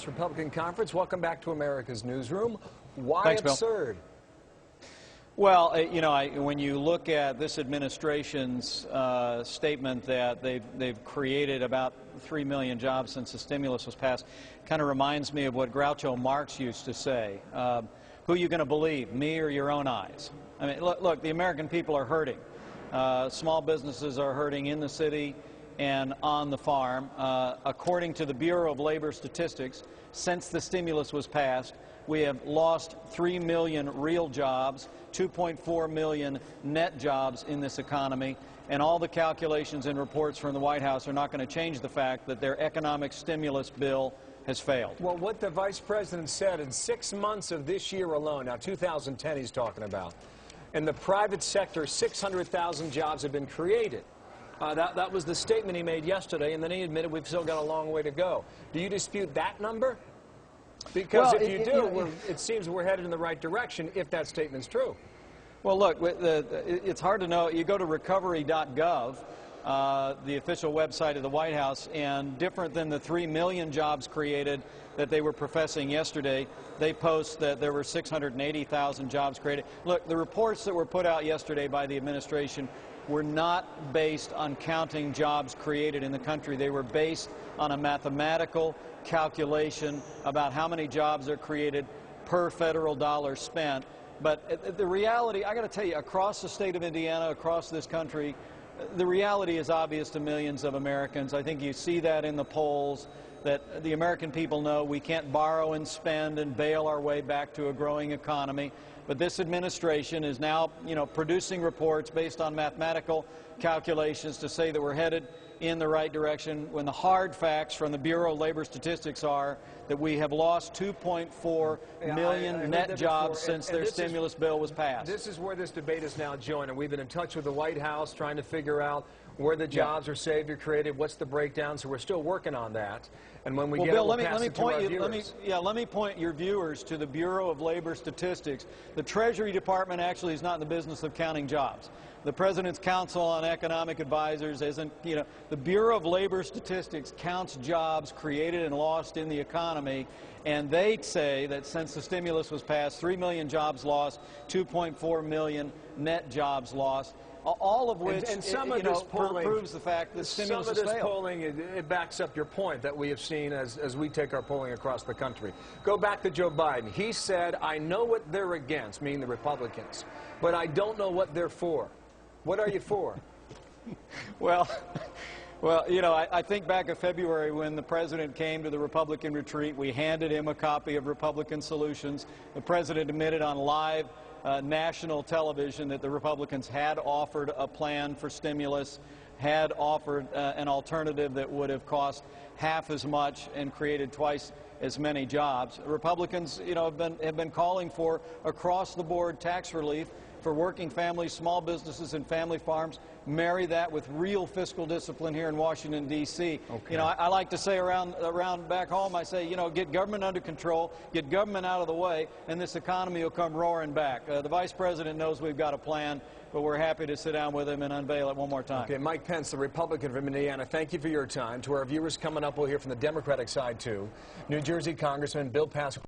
Republican Conference. Welcome back to America's Newsroom. Why Thanks, absurd? Bill. Well, when you look at this administration's statement that they've created about 3 million jobs since the stimulus was passed, kind of reminds me of what Groucho Marx used to say. Who are you going to believe, me or your own eyes? I mean, look, the American people are hurting. Small businesses are hurting in the city and on the farm. According to the Bureau of Labor Statistics, since the stimulus was passed, we have lost 3 million real jobs, 2.4 million net jobs in this economy, and all the calculations and reports from the White House are not going to change the fact that their economic stimulus bill has failed. Well, what the Vice President said, in 6 months of this year alone, now 2010 he's talking about, in the private sector, 600,000 jobs have been created. That was the statement he made yesterday, and then he admitted we've still got a long way to go. Do you dispute that number? Because if you do, it seems we're headed in the right direction if that statement's true. Well, look, it's hard to know. You go to recovery.gov, the official website of the White House, and different than the 3 million jobs created that they were professing yesterday, they post that there were 680,000 jobs created. Look, the reports that were put out yesterday by the administration were not based on counting jobs created in the country. They were based on a mathematical calculation about how many jobs are created per federal dollar spent. But the reality, I got to tell you, across the state of Indiana, across this country, the reality is obvious to millions of Americans. I think you see that in the polls, that the American people know we can't borrow and spend and bail our way back to a growing economy. But this administration is now, producing reports based on mathematical calculations to say that we're headed in the right direction, when the hard facts from the Bureau of Labor Statistics are that we have lost 2.4 million net jobs since their stimulus bill was passed. This is where this debate is now joined, and we've been in touch with the White House trying to figure out where the jobs are saved or created, what's the breakdown, so we're still working on that. And when we get Bill, it, we'll pass it to our viewers. let me point your viewers to the Bureau of Labor Statistics. The Treasury Department actually is not in the business of counting jobs. The President's Council on Economic Advisors isn't, the Bureau of Labor Statistics counts jobs created and lost in the economy, and they say that since the stimulus was passed, 3 million jobs lost, 2.4 million net jobs lost. All of which, proves the fact that stimulus has failed. Some of this polling, it backs up your point that we have seen as we take our polling across the country. Go back to Joe Biden. He said, I know what they're against, meaning the Republicans, but I don't know what they're for. What are you for? Well, I think back in February when the President came to the Republican retreat, we handed him a copy of Republican Solutions. The President admitted on live national television that the Republicans had offered a plan for stimulus, had offered an alternative that would have cost half as much and created twice as many jobs. Republicans, have been calling for across-the-board tax relief for working families, small businesses, and family farms. Marry that with real fiscal discipline here in Washington, D.C. Okay. I like to say around back home, I say, get government under control, get government out of the way, and this economy will come roaring back. The Vice President knows we've got a plan, but we're happy to sit down with him and unveil it one more time. Okay, Mike Pence, the Republican from Indiana, thank you for your time. To our viewers coming up, we'll hear from the Democratic side, too. New Jersey Congressman Bill Pasquale.